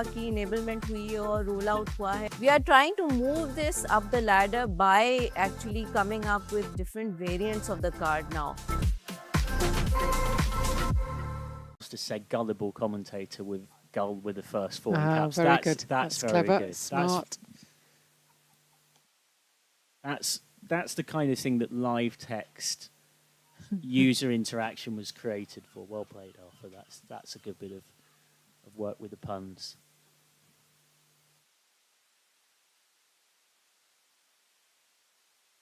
की enablement हुई है और roll out हुआ है. We are trying to move this up the ladder by actually coming up with different variants of the card now. To say gullible commentator with gull with the first four in caps. Very good. That's very clever, good. smart. That's the kind of thing that live text user interaction was created for. Well played, Arthur. That's a good bit of work with the puns.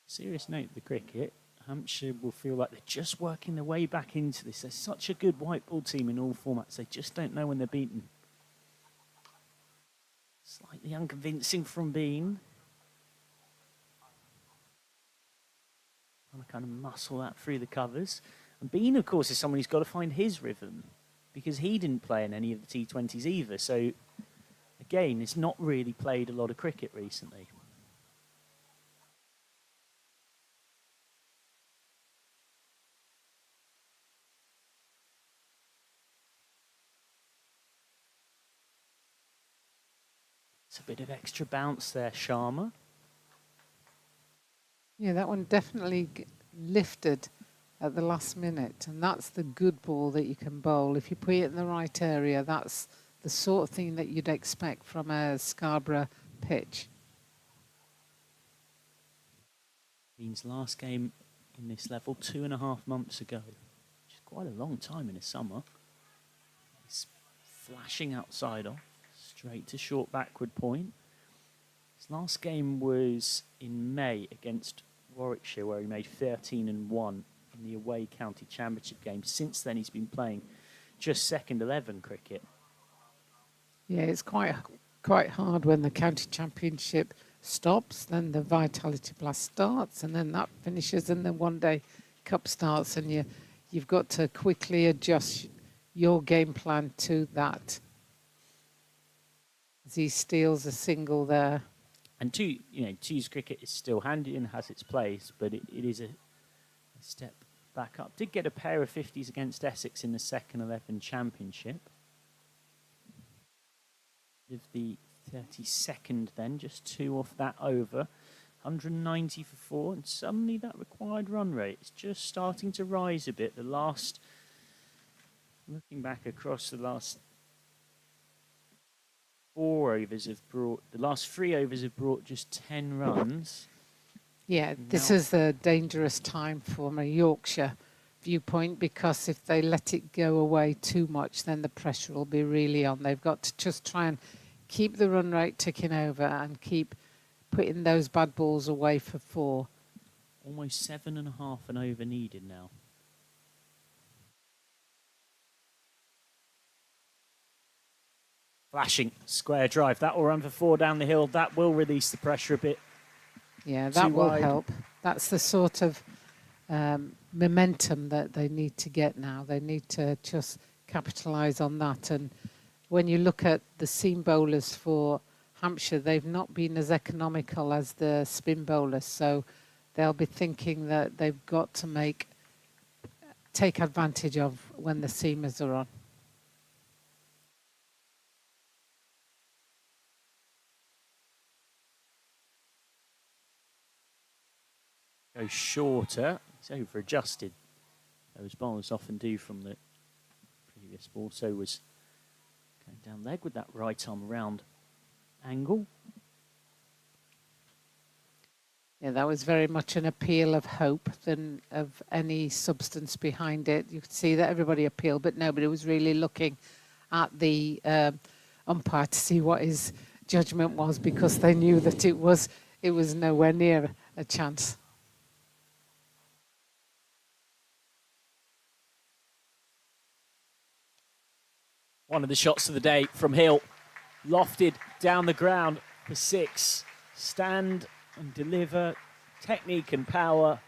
Serious note, the cricket. Hampshire will feel like they're just working their way back into this. They're such a good white ball team in all formats. They just don't know when they're beaten. Slightly unconvincing from Bean. Trying to kind of muscle that through the covers. And Bean, of course, is someone who's got to find his rhythm because he didn't play in any of the T20s either. So, again, he's not really played a lot of cricket recently. It's a bit of extra bounce there, Sharma. Yeah, that one definitely lifted at the last minute, and that's the good ball that you can bowl. If you put it in the right area, that's the sort of thing that you'd expect from a Scarborough pitch. Bean's last game in this level 2.5 months ago, which is quite a long time in a summer. He's flashing outside off. Straight to short backward point. His last game was in May against Warwickshire, where he made 13 and 1 in the away county championship game. Since then, he's been playing just second 11 cricket. Yeah, it's quite hard when the county championship stops, then the Vitality Blast starts, and then that finishes, and then one day Cup starts, and you've got to quickly adjust your game plan to that. As he steals a single there. And Two's cricket is still handy and has its place, but it is a step back up. Did get a pair of 50s against Essex in the second 11 championship. With the 32nd then, just 2 off that over. 190 for 4, and suddenly that required run rate is just starting to rise a bit. Looking back across the last 4 overs the last 3 overs have brought just 10 runs. Yeah, this is the dangerous time from a Yorkshire viewpoint, because if they let it go away too much, then the pressure will be really on. They've got to just try and keep the run rate ticking over and keep putting those bad balls away for 4. Almost 7.5 an over needed now. Flashing square drive. That will run for 4 down the hill. That will release the pressure a bit. Yeah, that will help. That's the sort of momentum that they need to get now. They need to just capitalise on that. And when you look at the seam bowlers for Hampshire, they've not been as economical as the spin bowlers. So they'll be thinking that they've got to take advantage of when the seamers are on. Goes shorter. It's over adjusted. Those bowlers often do from the previous ball. So was going down leg with that right arm round angle. Yeah, that was very much an appeal of hope than of any substance behind it. You could see that everybody appealed, but nobody was really looking at the umpire to see what his judgment was, because they knew that it was nowhere near a chance. One of the shots of the day from Hill. Lofted down the ground for 6. Stand and deliver. Technique and power.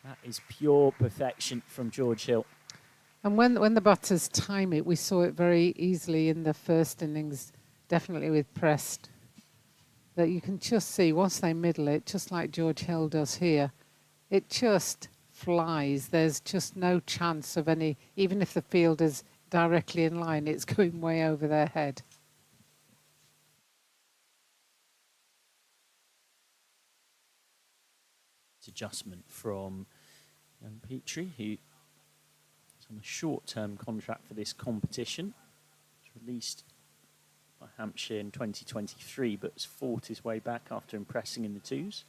That is pure perfection from George Hill. And when the batters time it, we saw it very easily in the first innings, definitely with Prest, that you can just see once they middle it, just like George Hill does here, it just flies. There's just no chance of any, even if the field is directly in line, it's going way over their head. adjustment from young Petrie, who is on a short-term contract for this competition. Was released by Hampshire in 2023, but has fought his way back after impressing in the twos.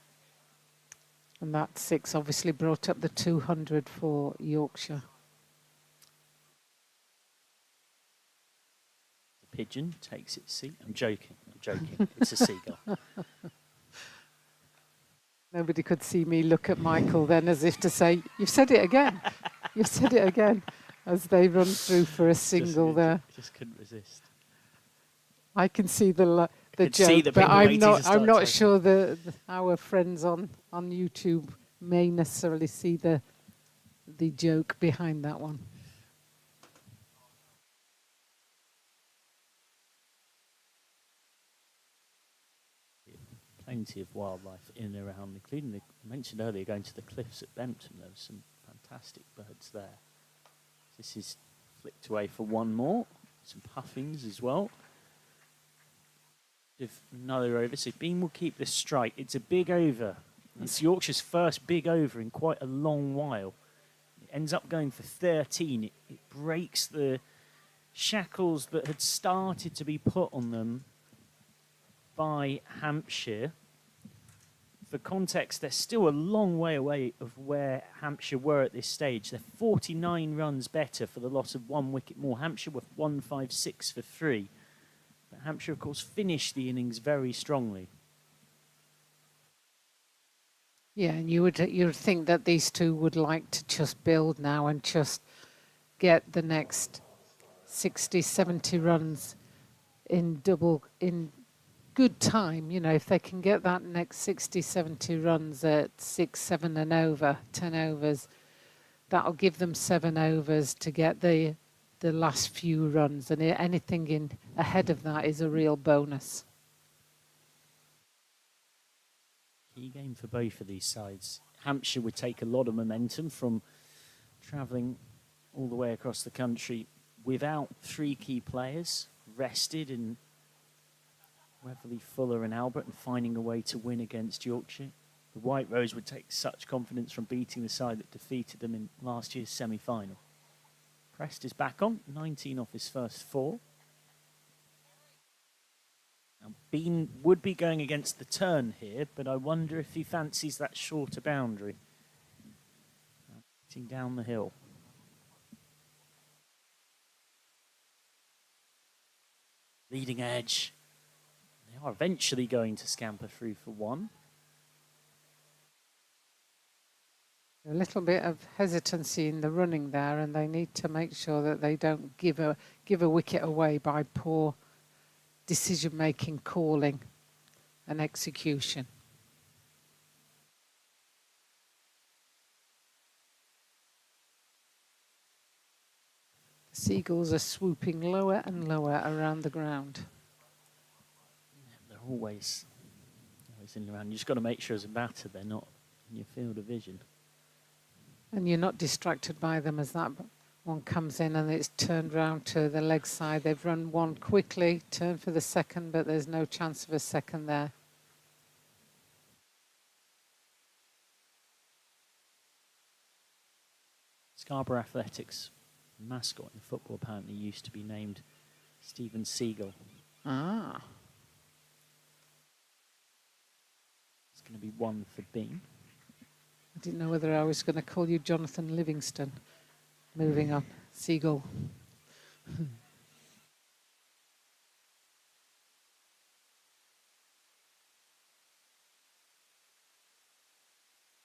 And that 6 obviously brought up the 200 for Yorkshire. The pigeon takes its seat. I'm joking. It's a seagull. Nobody could see me look at Michael then as if to say, you've said it again. You've said it again, as they run through for a single there. Just couldn't resist. I can see the see joke, the but people I'm not sure our friends on YouTube may necessarily see the joke behind that one. Plenty of wildlife in and around, including, I mentioned earlier, going to the cliffs at Bempton. There were some fantastic birds there. This is flicked away for one more. Some puffins as well. Another over, so Bean will keep this strike. It's a big over. It's Yorkshire's first big over in quite a long while. It ends up going for 13. It breaks the shackles that had started to be put on them by Hampshire. For context, they're still a long way away of where Hampshire were at this stage. They're 49 runs better for the loss of 1 wicket more. Hampshire were 156 for 3. But Hampshire, of course, finished the innings very strongly. Yeah, and you would think that these two would like to just build now and just get the next 60, 70 runs in good time. You know, if they can get that next 60, 70 runs at 6, 7 and over, 10 overs, that'll give them 7 overs to get the last few runs, and anything ahead of that is a real bonus. Key game for both of these sides. Hampshire would take a lot of momentum from travelling all the way across the country without 3 key players, rested in Weatherly, Fuller and Albert, and finding a way to win against Yorkshire. The White Rose would take such confidence from beating the side that defeated them in last year's semi-final. Prest is back on, 19 off his first 4. Now, Bean would be going against the turn here, but I wonder if he fancies that shorter boundary. Getting down the hill. Leading edge. They are eventually going to scamper through for 1. A little bit of hesitancy in the running there, and they need to make sure that they don't give a wicket away by poor decision-making, calling and execution. The seagulls are swooping lower and lower around the ground. They're always in and around. You just got to make sure as a batter they're not in your field of vision. And you're not distracted by them as that one comes in and it's turned round to the leg side. They've run 1 quickly, turned for the second, but there's no chance of a second there. Scarborough Athletics mascot in football apparently used to be named Stephen Seagull. Ah. It's going to be 1 for Bean. I didn't know whether I was going to call you Jonathan Livingston. Moving on. Seagull.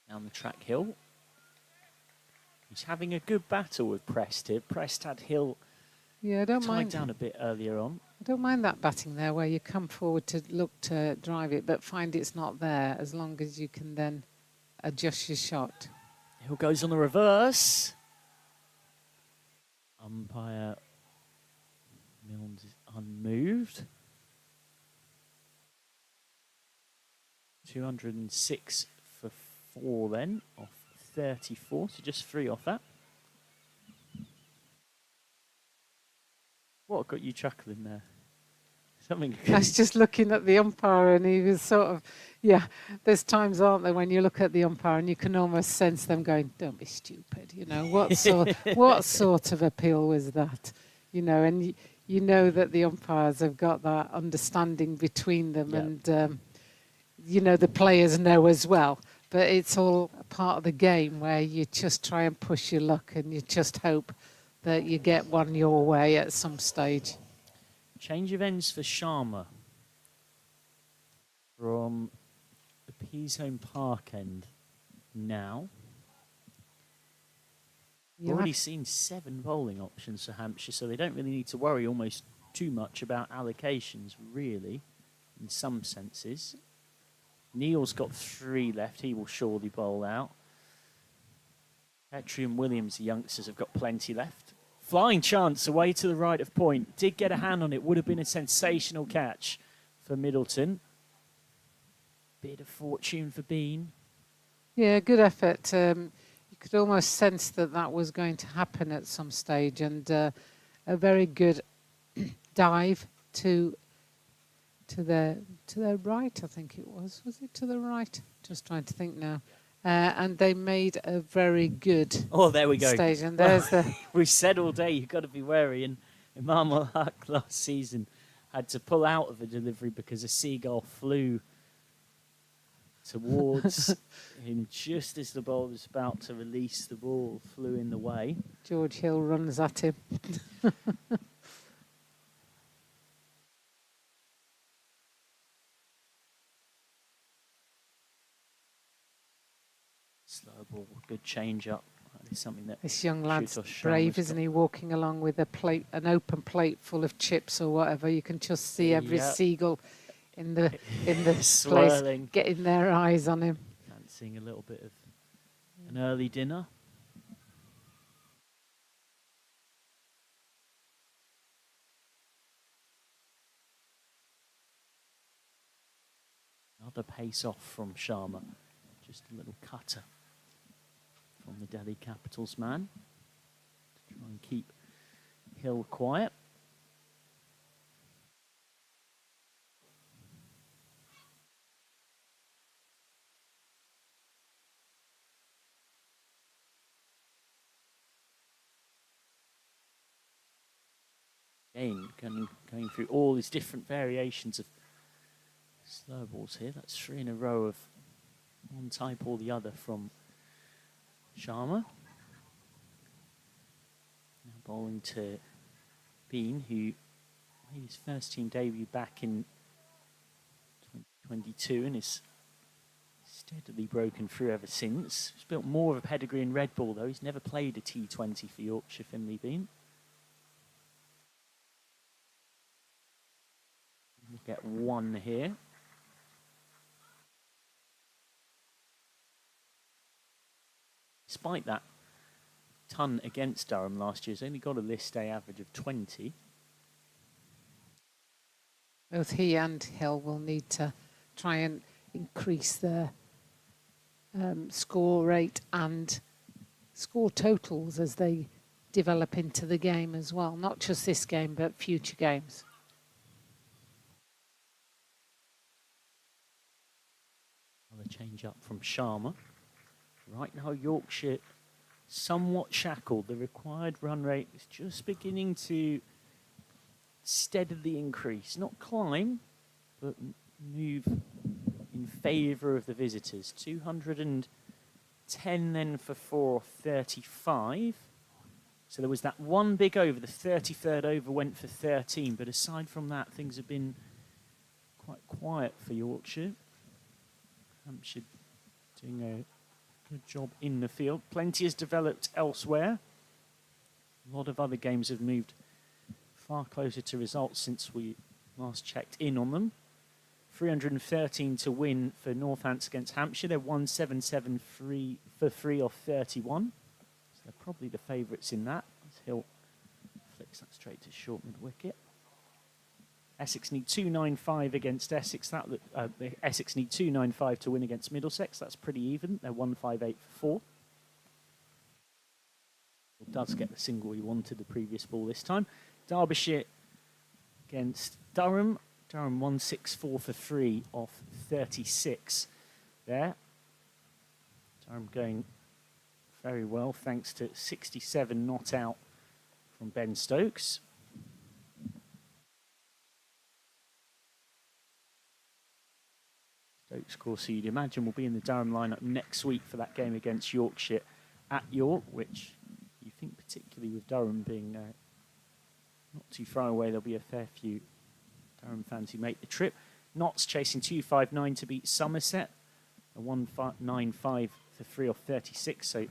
Down the track Hill. He's having a good battle with Prest here. Prest had Hill tied down a bit earlier on. I don't mind that batting there where you come forward to look to drive it, but find it's not there, as long as you can then adjust your shot. Hill goes on the reverse. Umpire Milnes is unmoved. 206 for 4 then, off 34, so just 3 off that. What got you chuckling there? Something. I was just looking at the umpire, and he was sort of, yeah. There's times, aren't there, when you look at the umpire and you can almost sense them going, "Don't be stupid." You know, what sort of appeal was that? You know, and you know that the umpires have got that understanding between them, Yep. and you know the players know as well. But it's all a part of the game where you just try and push your luck, and you just hope that you get one your way at some stage. Change of ends for Sharma from the Pease Home Park end now. We've already seen 7 bowling options for Hampshire, so they don't really need to worry almost too much about allocations, really, in some senses. Neil's got 3 left. He will surely bowl out. Petrie and Williams, the youngsters, have got plenty left. Flying chance away to the right of point. Did get a hand on it. Would have been a sensational catch for Middleton. Bit of fortune for Bean. Yeah, good effort. You could almost sense that that was going to happen at some stage, and a very good dive to their right. I think it was. Was it to the right? Just trying to think now. And they made a very good there we go. stage. And there's the... We've said all day you've got to be wary. And Imam al-Haq last season had to pull out of a delivery because a seagull flew towards him just as the bowler was about to release the ball, flew in the way. George Hill runs at him. Slow ball, good change up. That is something that This young lad's Shutosh brave, Sharma's isn't got. he? Walking along with a plate, an open plate full of chips or whatever. You can just see every Yep. seagull in the place Swirling. getting their eyes on him. Fancying a little bit of an early dinner. Another pace off from Sharma. Just a little cutter from the Delhi Capitals man to try and keep Hill quiet. Again, going through all these different variations of slow balls here. That's 3 in a row of one type or the other from Sharma. Now bowling to Bean, who made his first team debut back in 2022 and is steadily broken through ever since. He's built more of a pedigree in red ball, though. He's never played a T20 for Yorkshire, Finley Bean. We'll get 1 here. Despite that ton against Durham last year, he's only got a list day average of 20. Both he and Hill will need to try and increase their score rate and score totals as they develop into the game as well. Not just this game, but future games. Another change up from Sharma. Right now, Yorkshire somewhat shackled. The required run rate is just beginning to steadily increase. Not climb, but move in favour of the visitors. 210 then for 435. So there was that one big over. The 33rd over went for 13. But aside from that, things have been quite quiet for Yorkshire. Hampshire doing a good job in the field. Plenty has developed elsewhere. A lot of other games have moved far closer to results since we last checked in on them. 313 to win for Northants against Hampshire. They're 177 for 3 off 31. So they're probably the favourites in that. As Hill flicks that straight to short mid-wicket. Essex need 295 against Essex. Essex need 295 to win against Middlesex. That's pretty even. They're 158 for 4. Does get the single he wanted the previous ball this time. Derbyshire against Durham. Durham 164 for 3 off 36 there. Durham going very well thanks to 67 not out from Ben Stokes. Stokes, of course, you'd imagine will be in the Durham lineup next week for that game against Yorkshire at York, which you think particularly with Durham being not too far away, there'll be a fair few Durham fans who make the trip. Notts chasing 259 to beat Somerset. A 195 for 3 off 36, so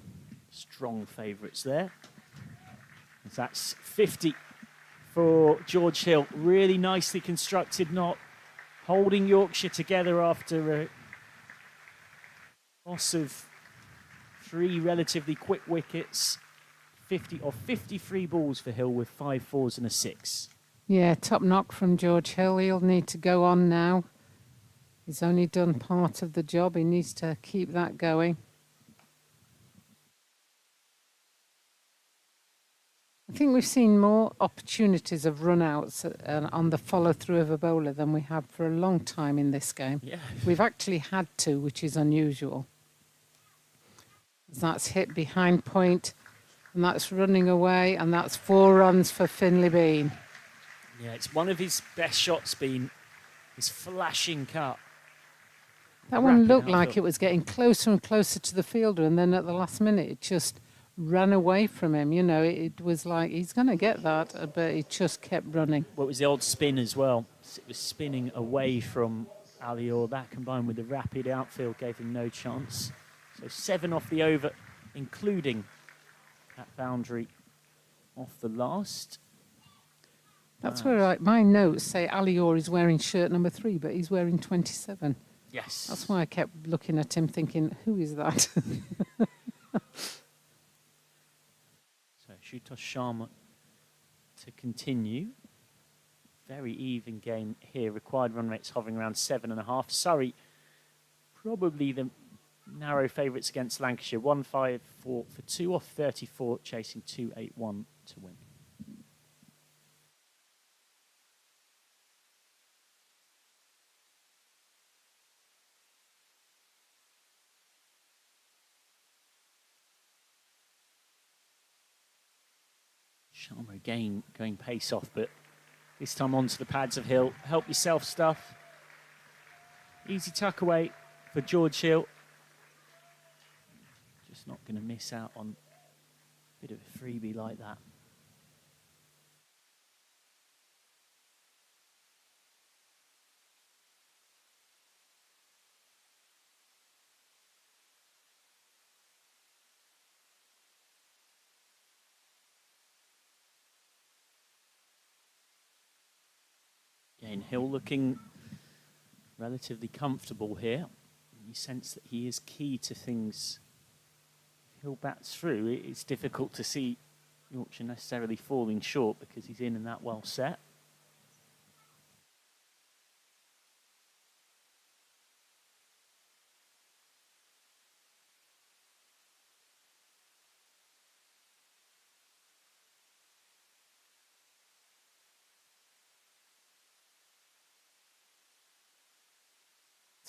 strong favourites there. That's 50 for George Hill. Really nicely constructed knot, holding Yorkshire together after a loss of 3 relatively quick wickets. 50 off 53 balls for Hill with 5 fours and a 6. Yeah, top knock from George Hill. He'll need to go on now. He's only done part of the job. He needs to keep that going. I think we've seen more opportunities of run-outs on the follow-through of a bowler than we have for a long time in this game. Yeah. We've actually had to, which is unusual. That's hit behind point, and that's running away, and that's 4 runs for Finlay Bean. Yeah, it's one of his best shots been his flashing cut. That one looked like it was getting closer and closer to the fielder, and then at the last minute it just ran away from him. You know, it was like he's going to get that, but he just kept running. Well, it was the odd spin as well. It was spinning away from Alior. That combined with the rapid outfield gave him no chance. So 7 off the over, including that boundary off the last. That's where my notes say Alior is wearing shirt number 3, but he's wearing 27. Yes. That's why I kept looking at him thinking, who is that? So Ashutosh Sharma to continue. Very even game here. Required run rates hovering around 7.5. Surrey, probably the narrow favourites against Lancashire. 154 for 2 off 34, chasing 281 to win. Sharma again going pace off, but this time onto the pads of Hill. Help yourself stuff. Easy tuck away for George Hill. Just not going to miss out on a bit of a freebie like that. Again, Hill looking relatively comfortable here. You sense that he is key to things. If Hill bats through, it's difficult to see Yorkshire necessarily falling short because he's in and that well set.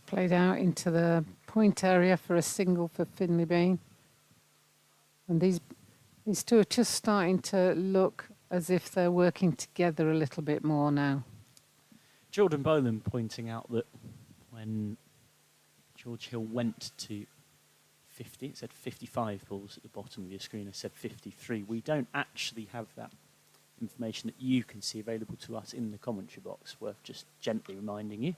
Played out into the point area for a single for Finlay Bean. And these two are just starting to look as if they're working together a little bit more now. Jordan Boland pointing out that when George Hill went to 50, it said 55 balls at the bottom of your screen. I said 53. We don't actually have that information that you can see available to us in the commentary box. Worth just gently reminding you.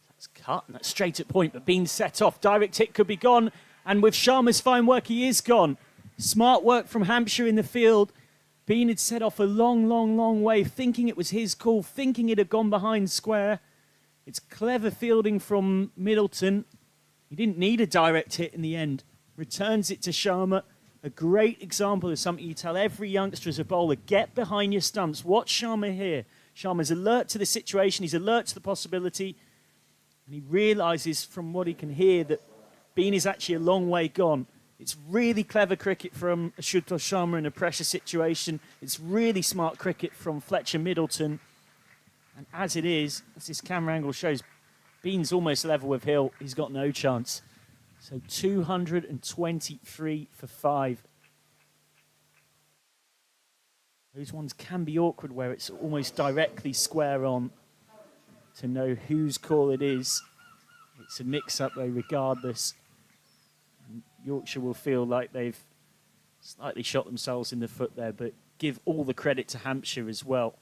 That's cut, and that's straight at point, but Bean set off. Direct hit could be gone, and with Sharma's fine work, he is gone. Smart work from Hampshire in the field. Bean had set off a long, long, long way, thinking it was his call, thinking it had gone behind square. It's clever fielding from Middleton. He didn't need a direct hit in the end. Returns it to Sharma. A great example of something you tell every youngster as a bowler. Get behind your stumps. Watch Sharma here. Sharma's alert to the situation. He's alert to the possibility. And he realises from what he can hear that Bean is actually a long way gone. It's really clever cricket from Ashutosh Sharma in a pressure situation. It's really smart cricket from Fletcher Middleton. And as it is, as this camera angle shows, Bean's almost level with Hill. He's got no chance. So 223 for 5. Those ones can be awkward where it's almost directly square on to know whose call it is. It's a mix-up though, regardless. And Yorkshire will feel like they've slightly shot themselves in the foot there, but give all the credit to Hampshire as well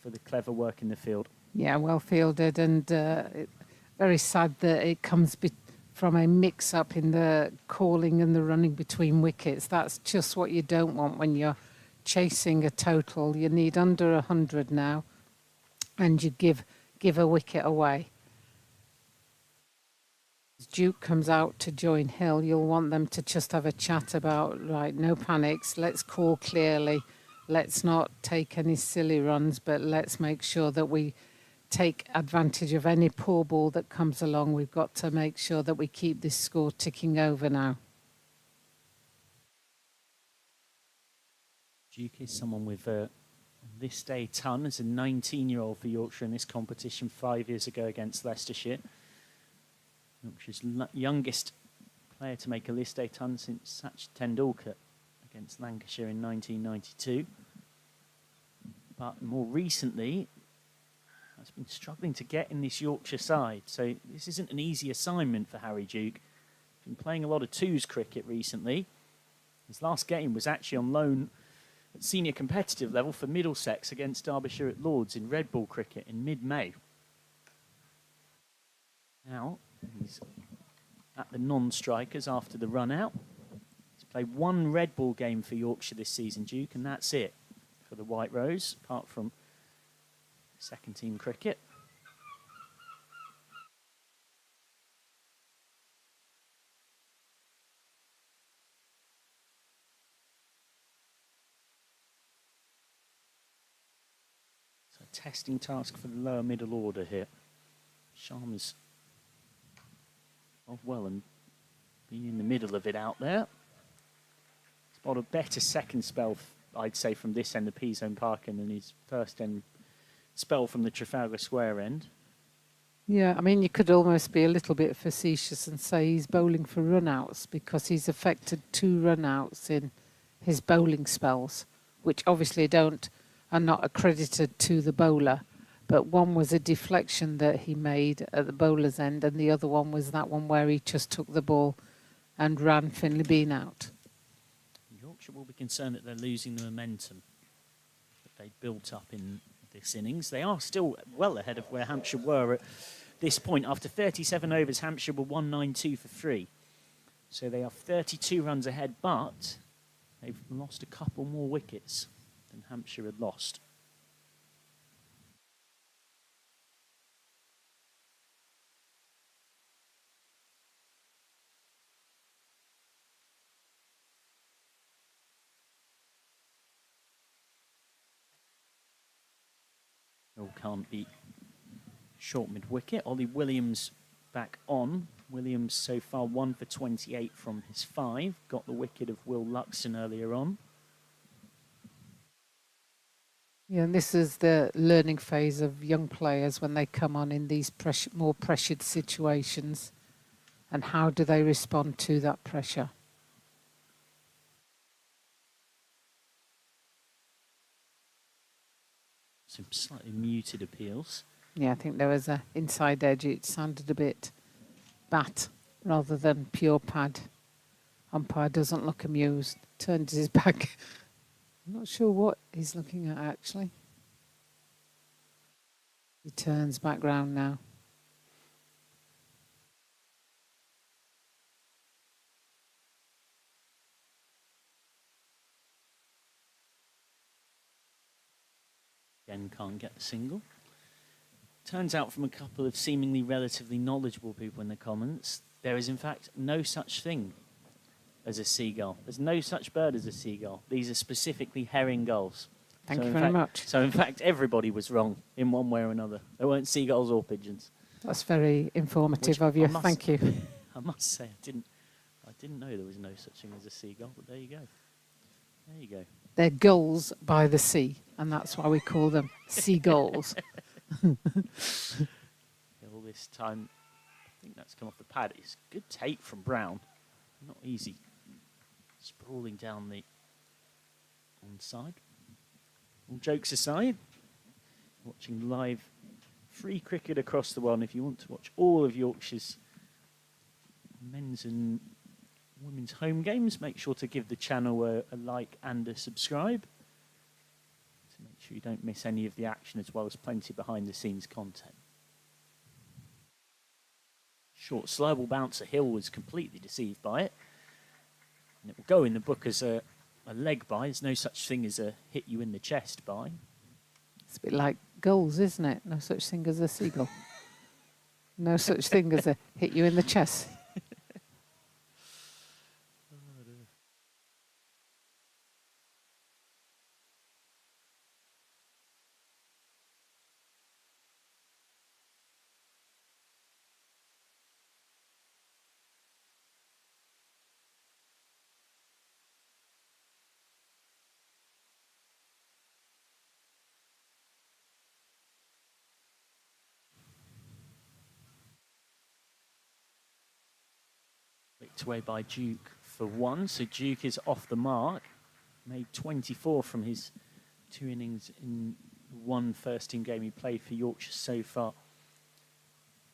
for the clever work in the field. Yeah, well fielded, and very sad that it comes from a mix-up in the calling and the running between wickets. That's just what you don't want when you're chasing a total. You need under 100 now, and you give a wicket away. As Duke comes out to join Hill, you'll want them to just have a chat about, right, no panics, let's call clearly, let's not take any silly runs, but let's make sure that we take advantage of any poor ball that comes along. We've got to make sure that we keep this score ticking over now. Duke is someone with this day ton as a 19-year-old for Yorkshire in this competition 5 years ago against Leicestershire. Yorkshire's youngest player to make a list day ton since Sachin Tendulkar against Lancashire in 1992. But more recently, has been struggling to get in this Yorkshire side. So this isn't an easy assignment for Harry Duke. He's been playing a lot of twos cricket recently. His last game was actually on loan at senior competitive level for Middlesex against Derbyshire at Lords in red ball cricket in mid-May. Now, he's at the non-strikers after the run-out. He's played one red ball game for Yorkshire this season, Duke, and that's it for the White Rose, apart from second team cricket. So a testing task for the lower middle order here. Sharma's well and been in the middle of it out there. He's got a better second spell, I'd say, from this end of P-Zone Parkin than his first end spell from the Trafalgar Square end. Yeah, I mean, you could almost be a little bit facetious and say he's bowling for run-outs because he's affected 2 run-outs in his bowling spells, which obviously are not accredited to the bowler. But one was a deflection that he made at the bowler's end, and the other one was that one where he just took the ball and ran Finlay Bean out. Yorkshire will be concerned that they're losing the momentum that they built up in this innings. They are still well ahead of where Hampshire were at this point. After 37 overs, Hampshire were 192 for 3. So they are 32 runs ahead, but they've lost a couple more wickets than Hampshire had lost. Hill can't beat short mid-wicket. Ollie Williams back on. Williams so far 1 for 28 from his 5. Got the wicket of Will Luxon earlier on. Yeah, and this is the learning phase of young players when they come on in these more pressured situations. And how do they respond to that pressure? Some slightly muted appeals. Yeah, I think there was an inside edge. It sounded a bit bat rather than pure pad. Umpire doesn't look amused. Turns his back. I'm not sure what he's looking at, actually. He turns back round now. Again, can't get the single. Turns out from a couple of seemingly relatively knowledgeable people in the comments, there is in fact no such thing as a seagull. There's no such bird as a seagull. These are specifically herring gulls. Thank you very much. So in fact, everybody was wrong in one way or another. There weren't seagulls or pigeons. That's very informative of you. Thank you. I must say, I didn't know there was no such thing as a seagull, but there you go. There you go. They're gulls by the sea, and that's why we call them seagulls. Hill this time, I think that's come off the pad. It's good take from Brown. Not easy. Sprawling down the onside. All jokes aside, watching live free cricket across the world. And if you want to watch all of Yorkshire's men's and women's home games, make sure to give the channel a like and a subscribe to make sure you don't miss any of the action, as well as plenty behind the scenes content. Short slow ball bouncer. Hill was completely deceived by it, and it will go in the book as a leg bye. There's no such thing as a hit you in the chest bye. It's a bit like goals, isn't it? No such thing as a seagull. No such thing as a hit you in the chest. Flicked away by Duke for one, so Duke is off the mark. Made 24 from his 2 innings in one first-team game he played for Yorkshire so far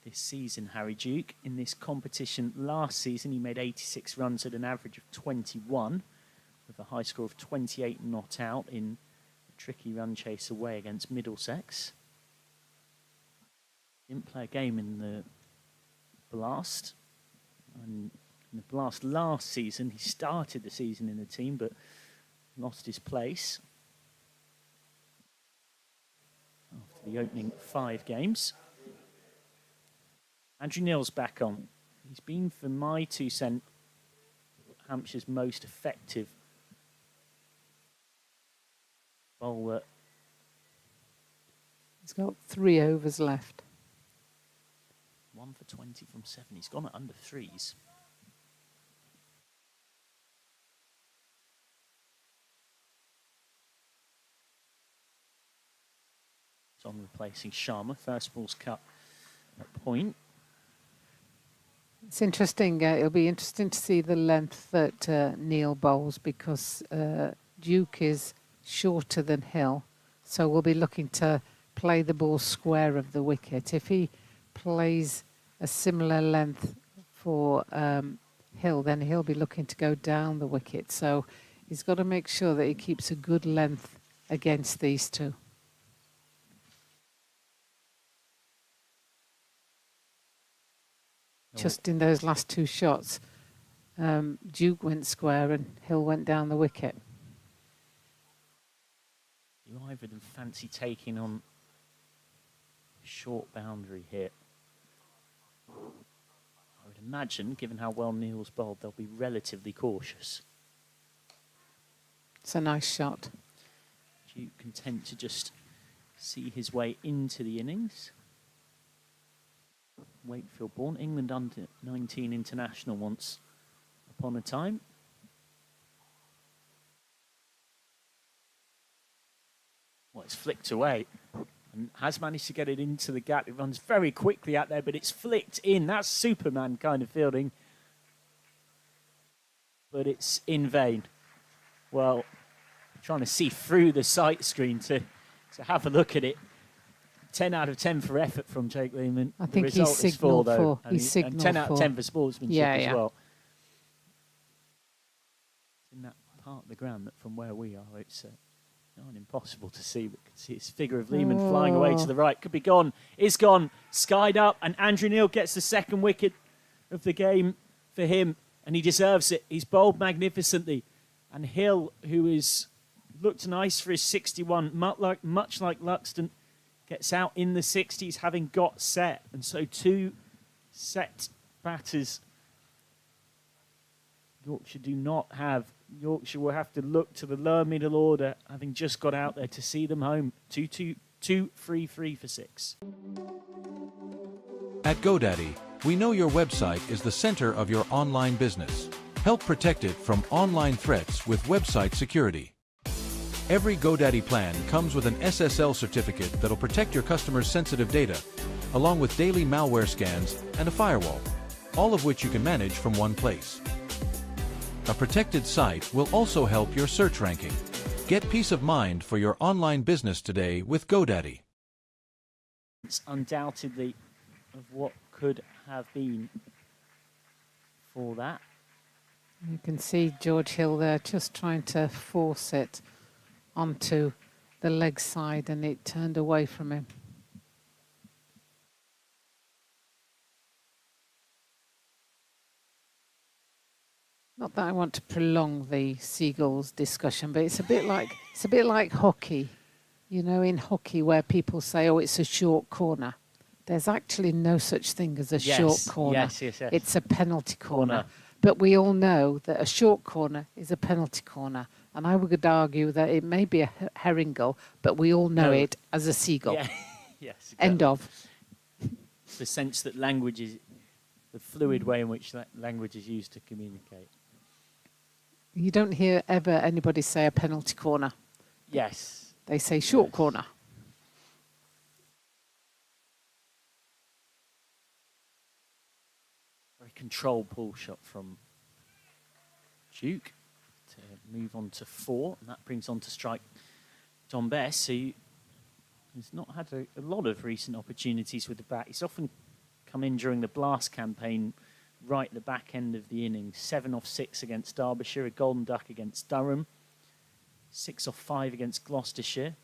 this season, Harry Duke. In this competition last season, he made 86 runs at an average of 21, with a high score of 28 not out in a tricky run chase away against Middlesex. Didn't play a game in the Blast. And in the Blast last season, he started the season in the team, but lost his place after the opening 5 games. Andrew Neil's back on. He's been, for my 2 cents, Hampshire's most effective bowler. He's got 3 overs left. 1 for 20 from 7. He's gone at under 3s. He's on replacing Sharma. First ball's cut at point. It's interesting. It'll be interesting to see the length that Neil bowls, because Duke is shorter than Hill. So we'll be looking to play the ball square of the wicket. If he plays a similar length for Hill, then he'll be looking to go down the wicket. So he's got to make sure that he keeps a good length against these two. Just in those last 2 shots, Duke went square and Hill went down the wicket. You either than fancy taking on a short boundary hit. I would imagine, given how well Neil's bowled, they'll be relatively cautious. It's a nice shot. Duke content to just see his way into the innings. Wakefield born, England under 19 international once upon a time. Well, it's flicked away and has managed to get it into the gap. It runs very quickly out there, but it's flicked in. That's Superman kind of fielding. But it's in vain. Well, I'm trying to see through the sight screen to have a look at it. 10 out of 10 for effort from Jake Lehman. I think the result he's signalled is 4, though, for. He's signalled and 10 out of 10 for sportsmanship as well. In that part of the ground that from where we are, it's not impossible to see. We can see his figure of Lehman flying away to the right. Could be gone. Is gone. Skied up, and Andrew Neil gets the 2nd wicket of the game for him, and he deserves it. He's bowled magnificently. And Hill, who is looked nice for his 61, much like Luxton, gets out in the 60s, having got set. And so 2 set batters Yorkshire do not have. Yorkshire will have to look to the lower middle order, having just got out there to see them home. 2-3 for 6. At GoDaddy, we know your website is the center of your online business. Help protect it from online threats with website security. Every GoDaddy plan comes with an SSL certificate that'll protect your customers' sensitive data, along with daily malware scans and a firewall, all of which you can manage from one place. A protected site will also help your search ranking. Get peace of mind for your online business today with GoDaddy. It's undoubtedly of what could have been for that. You can see George Hill there just trying to force it onto the leg side, and it turned away from him. Not that I want to prolong the Seagulls discussion, but it's a bit like hockey. You know, in hockey where people say, "Oh, it's a short corner." There's actually no such thing as a short corner. Yes. It's a penalty corner. But we all know that a short corner is a penalty corner. And I would argue that it may be a herring goal, but we all know it as a seagull. Yeah. Yes. Exactly. End of. The sense that language is the fluid way in which that language is used to communicate. You don't hear ever anybody say a penalty corner. Yes. They say short corner. Very controlled pull shot from Duke to move on to 4, and that brings on to strike Tom Bess, who has not had a lot of recent opportunities with the bat. He's often come in during the Blast campaign right at the back end of the innings. 7 off 6 against Derbyshire, a golden duck against Durham, 6 off 5 against Gloucestershire,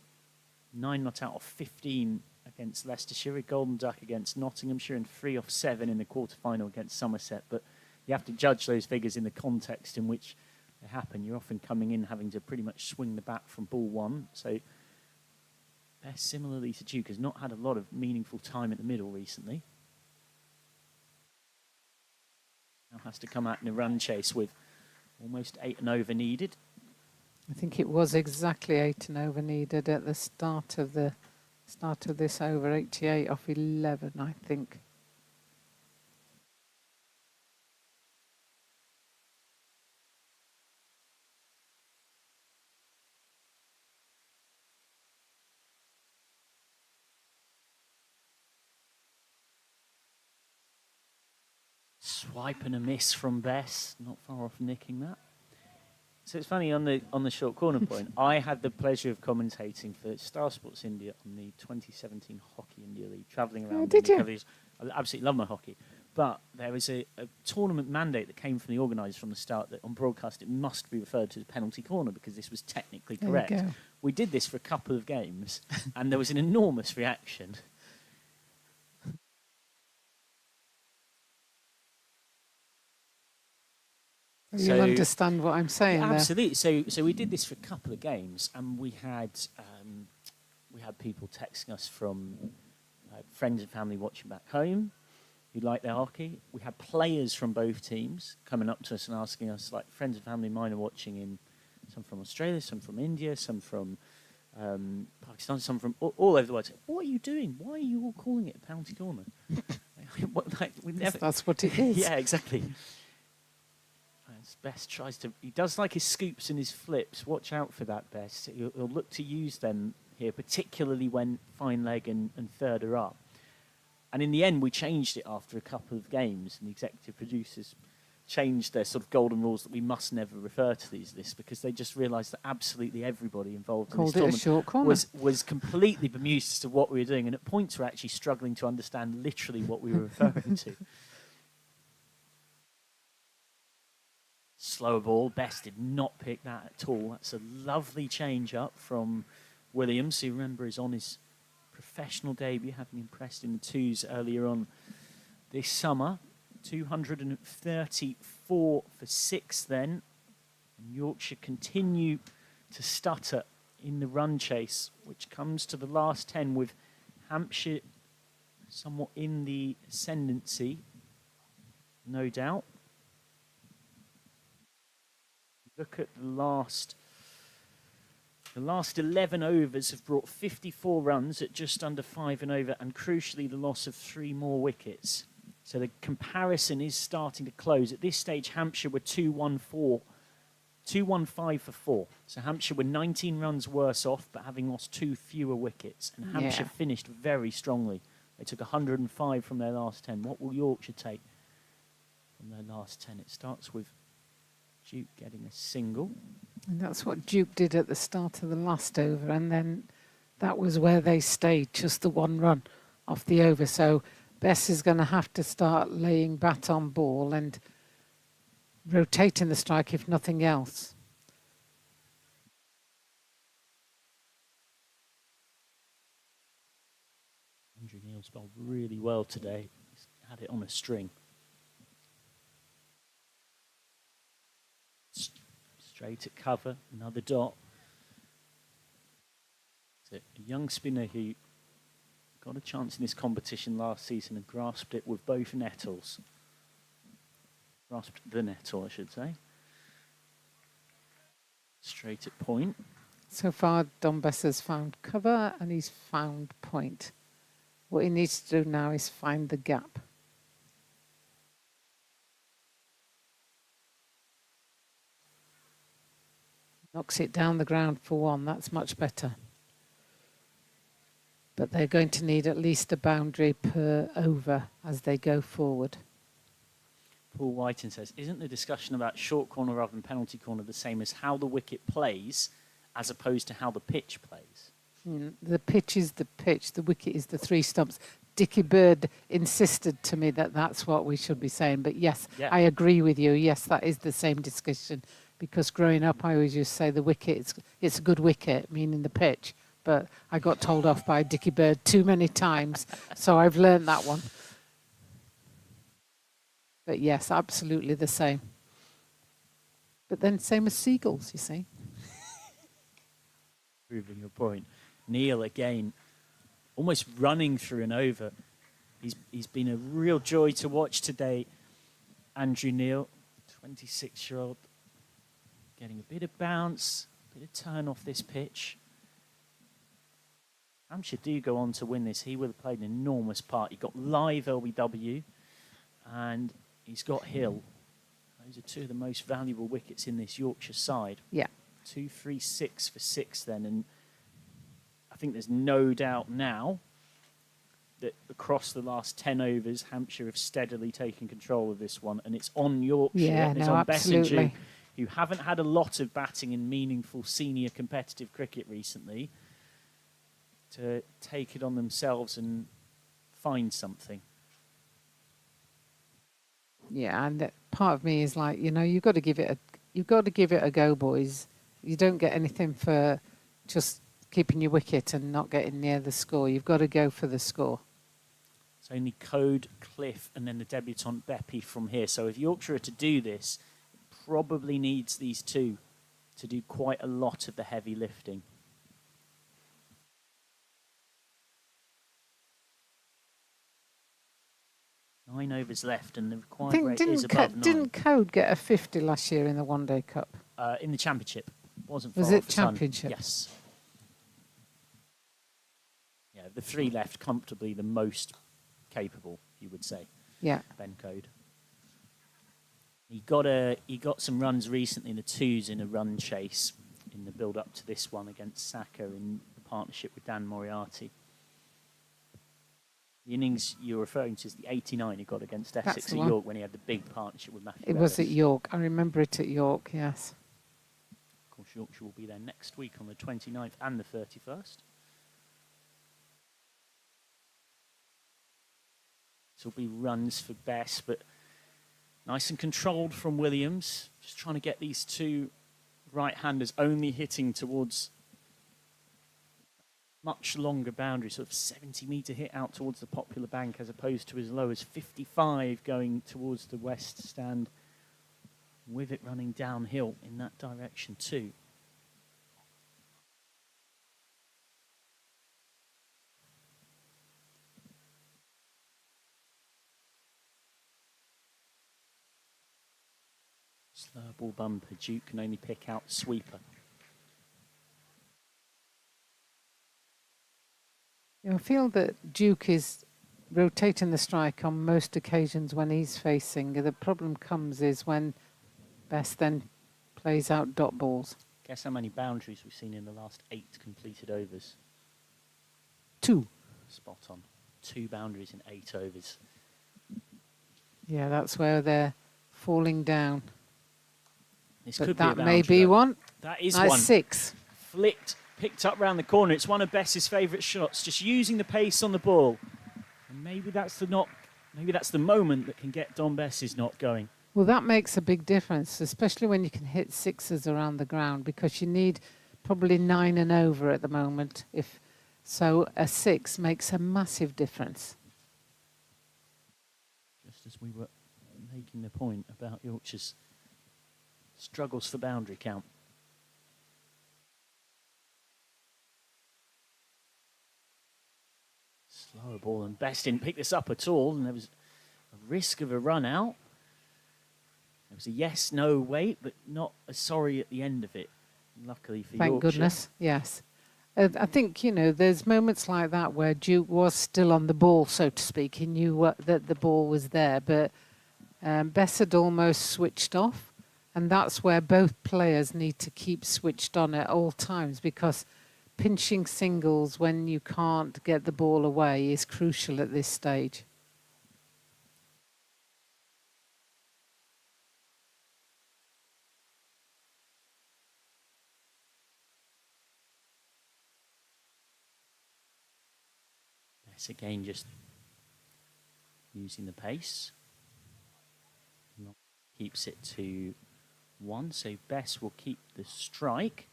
9 not out of 15 against Leicestershire, a golden duck against Nottinghamshire, and 3 off 7 in the quarter-final against Somerset. But you have to judge those figures in the context in which they happen. You're often coming in having to pretty much swing the bat from ball 1. So Bess, similarly to Duke, has not had a lot of meaningful time at the middle recently. Now has to come out in a run chase with almost 8 and over needed. I think it was exactly 8 and over needed at the start of this over. 88 off 11, I think. Swipe and a miss from Bess, not far off nicking that. So it's funny, on the short corner point, I had the pleasure of commentating for Star Sports India on the 2017 Hockey India League, travelling around. Did you? I absolutely love my hockey. But there was a tournament mandate that came from the organisers from the start that on broadcast it must be referred to as penalty corner because this was technically correct. There you go. We did this for a couple of games and there was an enormous reaction. You'll understand what I'm saying there. Absolutely. So we did this for a couple of games, and we had people texting us from friends and family watching back home who like their hockey. We had players from both teams coming up to us and asking us, like friends and family of mine are watching some from Australia, some from India, some from Pakistan, some from all over the world. What are you doing? Why are you all calling it a penalty corner? That's what it is. Yeah, exactly. Bess he does like his scoops and his flips. Watch out for that, Bess. He'll look to use them here, particularly when fine leg and third are up. And in the end, we changed it after a couple of games, and the executive producers changed their sort of golden rules that we must never refer to this because they just realised that absolutely everybody involved in this tournament a short corner. was completely bemused as to what we were doing, and at points were actually struggling to understand literally what we were referring to. Slower ball. Bess did not pick that at all. That's a lovely change up from Williams, who remember is on his professional debut, having impressed in the twos earlier on this summer. 234 for 6 then. And Yorkshire continue to stutter in the run chase, which comes to the last 10 with Hampshire somewhat in the ascendancy, no doubt. Look at the last 11 overs have brought 54 runs at just under 5 and over, and crucially the loss of 3 more wickets. So the comparison is starting to close. At this stage, Hampshire were 2-1-4 2-1-5 for 4. So Hampshire were 19 runs worse off, but having lost 2 fewer wickets. And Hampshire finished very strongly. They took 105 from their last 10. What will Yorkshire take from their last 10? It starts with Duke getting a single. And that's what Duke did at the start of the last over. And then that was where they stayed, just the 1 run off the over. So Bess is going to have to start laying bat on ball and rotating the strike, if nothing else. Andrew Neil's bowled really well today. He's had it on a string. Straight at cover, another dot. It's a young spinner who got a chance in this competition last season and grasped it with both nettles. Grasped the nettle, I should say. Straight at point. So far, Don Bess has found cover and he's found point. What he needs to do now is find the gap. Knocks it down the ground for 1. That's much better. But they're going to need at least a boundary per over as they go forward. Paul Whiten says, isn't the discussion about short corner rather than penalty corner the same as how the wicket plays as opposed to how the pitch plays? The pitch is the pitch. The wicket is the 3 stumps. Dickie Bird insisted to me that that's what we should be saying. But yes, I agree with you. Yes, that is the same discussion. Because growing up, I always used to say the wicket, it's a good wicket, meaning the pitch. But I got told off by Dickie Bird too many times. So I've learned that one. But yes, absolutely the same. But then same as seagulls, you see. Proving your point. Neil, again, almost running through an over. He's been a real joy to watch today. Andrew Neil, 26-year-old, getting a bit of bounce, a bit of turn off this pitch. Hampshire do go on to win this. He will have played an enormous part. He got live LBW and he's got Hill. Those are 2 of the most valuable wickets in this Yorkshire side. Yeah. 2, 3, 6 for 6 then. And I think there's no doubt now that across the last 10 overs, Hampshire have steadily taken control of this one. And it's on Yorkshire. Yeah, and it's no, on absolutely. Bess, who haven't had a lot of batting in meaningful senior competitive cricket recently, to take it on themselves and find something. Yeah, and part of me is like, you've got to give it a go, boys. You don't get anything for just keeping your wicket and not getting near the score. You've got to go for the score. It's only Code, Cliff, and then the debutant Beppy from here. So if Yorkshire are to do this, it probably needs these 2 to do quite a lot of the heavy lifting. Nine overs left, and the required rate is above 9. Didn't Code get a 50 last year in the One Day Cup? In the Championship. Wasn't far Was off it the ton. Championship? Yes. Yeah, the 3 left comfortably the most capable, you would say. Yeah. Ben Code. He got some runs recently in the 2s in a run chase in the build up to this one against Saka in the partnership with Dan Moriarty. The innings you're referring to is the 89 he got against Essex at York when he had the big partnership with Matthew It was at York. I remember it at York, yes. Of course, Yorkshire will be there next week on the 29th and the 31st. This will be runs for Bess, but nice and controlled from Williams. Just trying to get these 2 right-handers only hitting towards much longer boundary, sort of 70-metre hit out towards the Popular Bank as opposed to as low as 55 going towards the West Stand, with it running downhill in that direction too. Slow ball bumper. Duke can only pick out sweeper. I feel that Duke is rotating the strike on most occasions when he's facing. The problem comes is when Bess then plays out dot balls. Guess how many boundaries we've seen in the last 8 completed overs? 2. Spot on. 2 boundaries in 8 overs. Yeah, that's where they're falling down. This But could be a that boundary. may be though. one. That is Nice one. 6. Flicked, picked up round the corner. It's one of Bess's favourite shots. Just using the pace on the ball, and maybe that's the knock. Maybe that's the moment that can get Dom Bess's knot going. Well, that makes a big difference, especially when you can hit 6s around the ground, because you need probably 9 and over at the moment. If so, a 6 makes a massive difference. Just as we were making the point about Yorkshire's struggles for boundary count. Slower ball, and Bess didn't pick this up at all, and there was a risk of a run out. It was a yes-no wait, but not a sorry at the end of it, luckily for Yorkshire. Thank goodness, yes. I think, you know, there's moments like that where Duke was still on the ball, so to speak. He knew that the ball was there, but Bess had almost switched off, and that's where both players need to keep switched on at all times, because pinching singles when you can't get the ball away is crucial at this stage. Again, just using the pace. Keeps it to 1, so Bess will keep the strike.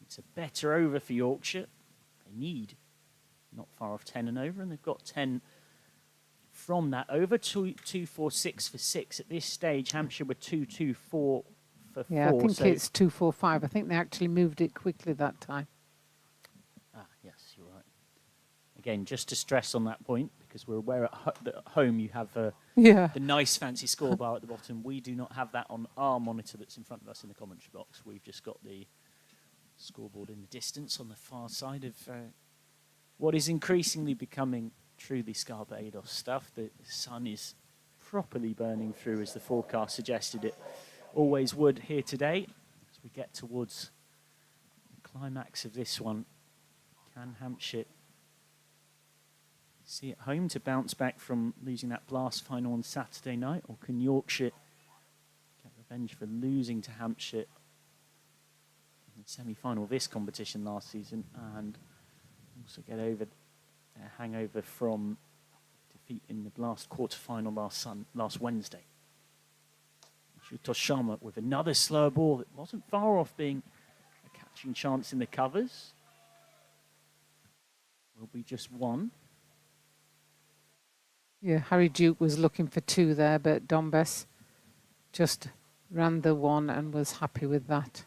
It's a better over for Yorkshire. They need not far off 10 and over, and they've got 10 from that over. 2-4-6 for 6 at this stage. Hampshire were 2-2-4 for 4. Yeah, I think so it's 2-4-5. I think they actually moved it quickly that time. yes, you're right. Again, just to stress on that point, because we're aware that at home you have the nice fancy score bar at the bottom. We do not have that on our monitor that's in front of us in the commentary box. We've just got the scoreboard in the distance on the far side of what is increasingly becoming truly Scarborough stuff. The sun is properly burning through, as the forecast suggested it always would here today. As we get towards the climax of this one, can Hampshire see it home to bounce back from losing that blast final on Saturday night, or can Yorkshire get revenge for losing to Hampshire in the semi-final of this competition last season, and also get over their hangover from defeat in the blast quarter-final last Wednesday? Sharma with another slow ball that wasn't far off being a catching chance in the covers. Will be just 1. Yeah, Harry Duke was looking for 2 there, but Dom Bess just ran the 1 and was happy with that.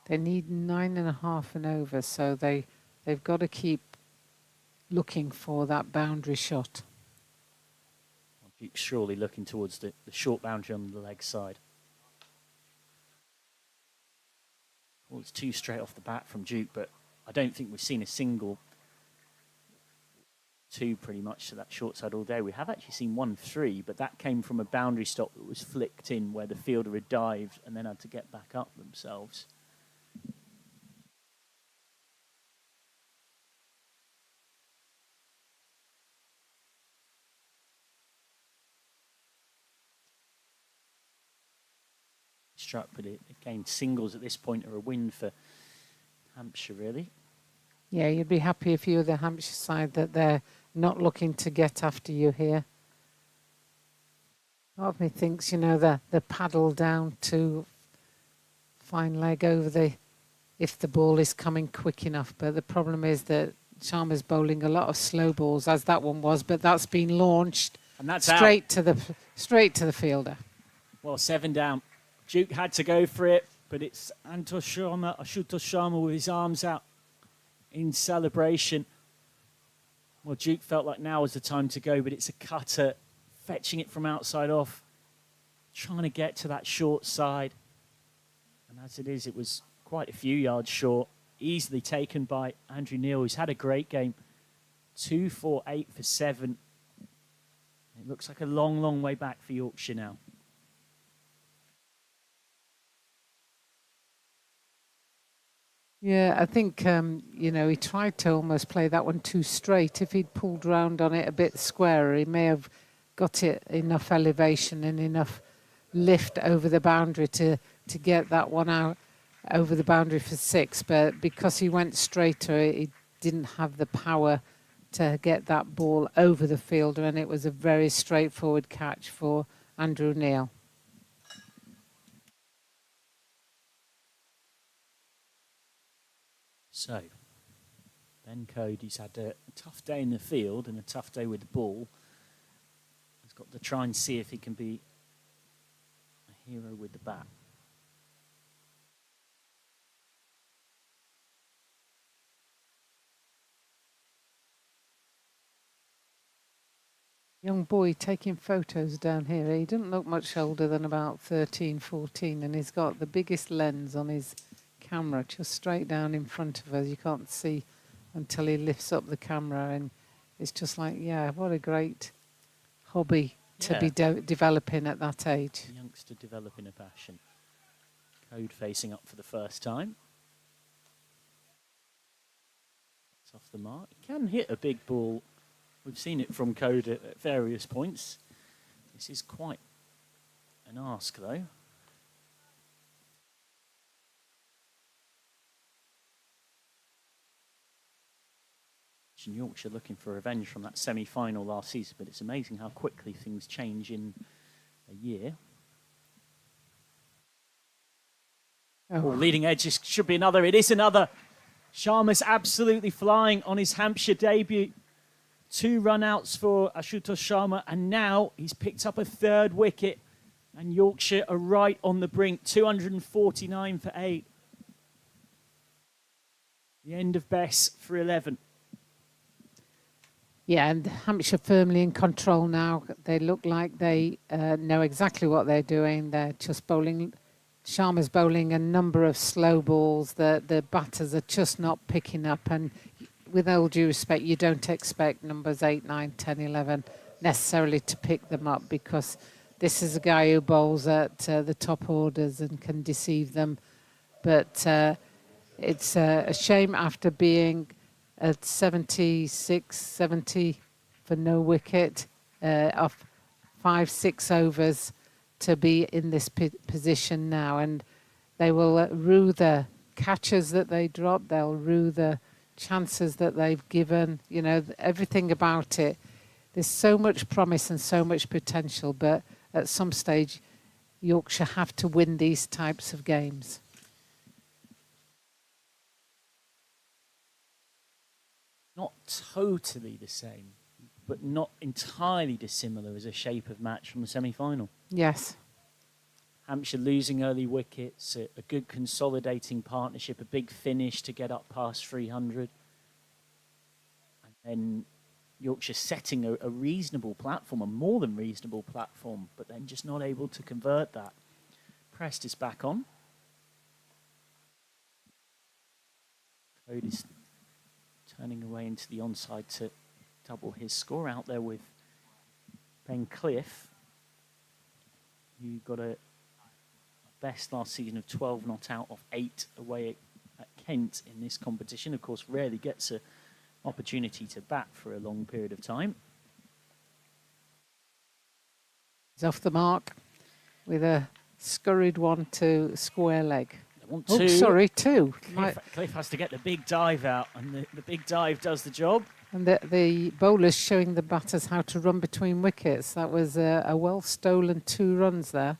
They need 9.5 and over, so they've got to keep looking for that boundary shot. Duke's surely looking towards the short boundary on the leg side. Well, it's 2 straight off the bat from Duke, but I don't think we've seen a single 2 pretty much to that short side all day. We have actually seen 1-3, but that came from a boundary stop that was flicked in where the fielder had dived and then had to get back up themselves. Struck, but again, singles at this point are a win for Hampshire, really. Yeah, you'd be happy if you're the Hampshire side that they're not looking to get after you here. Part of me thinks, you know, the paddle down to fine leg over if the ball is coming quick enough. But the problem is that Sharma's bowling a lot of slow balls, as that one was, but that's been launched and that's straight out. straight to the fielder. Well, 7 down. Duke had to go for it, but it's Ashutosh Sharma with his arms out in celebration. Well, Duke felt like now was the time to go, but it's a cutter, fetching it from outside off, trying to get to that short side. And as it is, it was quite a few yards short, easily taken by Andrew Neil, who's had a great game. 2 for 8 for 7. It looks like a long, long way back for Yorkshire now. Yeah, I think, he tried to almost play that one too straight. If he'd pulled round on it a bit squarer, he may have got it enough elevation and enough lift over the boundary to get that one out over the boundary for 6. But because he went straighter, he didn't have the power to get that ball over the fielder, and it was a very straightforward catch for Andrew Neil. So, Ben Cody's had a tough day in the field and a tough day with the ball. He's got to try and see if he can be a hero with the bat. Young boy taking photos down here. He doesn't look much older than about 13, 14, and he's got the biggest lens on his camera just straight down in front of us. You can't see until he lifts up the camera, and it's just like, yeah, what a great hobby to be developing at that age. A youngster developing a passion. Code facing up for the first time. It's off the mark. He can hit a big ball. We've seen it from Code at various points. This is quite an ask, though. Yorkshire looking for revenge from that semi-final last season, but it's amazing how quickly things change in a year. Oh, leading edge should be another. It is another. Sharma's absolutely flying on his Hampshire debut. 2 run-outs for Ashutosh Sharma, and now he's picked up a 3rd wicket, and Yorkshire are right on the brink. 249 for 8. The end of best for 11. Yeah, and Hampshire firmly in control now. They look like they know exactly what they're doing. They're just bowling. Sharma's bowling a number of slow balls that the batters are just not picking up. And with all due respect, you don't expect numbers 8, 9, 10, 11 necessarily to pick them up, because this is a guy who bowls at the top orders and can deceive them. But it's a shame, after being at 76, 70 for no wicket off 5, 6 overs, to be in this position now. And they will rue the catches that they drop. They'll rue the chances that they've given. You know, everything about it. There's so much promise and so much potential, but at some stage, Yorkshire have to win these types of games. Not totally the same, but not entirely dissimilar as a shape of match from the semi-final. Yes. Hampshire losing early wickets, a good consolidating partnership, a big finish to get up past 300. And then Yorkshire setting a reasonable platform, a more than reasonable platform, but then just not able to convert that. Prest is back on. Code is turning away into the onside to double his score out there with Ben Cliff, who got a best last season of 12 not out of 8 away at Kent in this competition. Of course, rarely gets an opportunity to bat for a long period of time. He's off the mark with a scurried one to square leg. Two. Sorry, 2. Cliff has to get the big dive out, and the big dive does the job. And the bowler's showing the batters how to run between wickets. That was a well-stolen 2 runs there.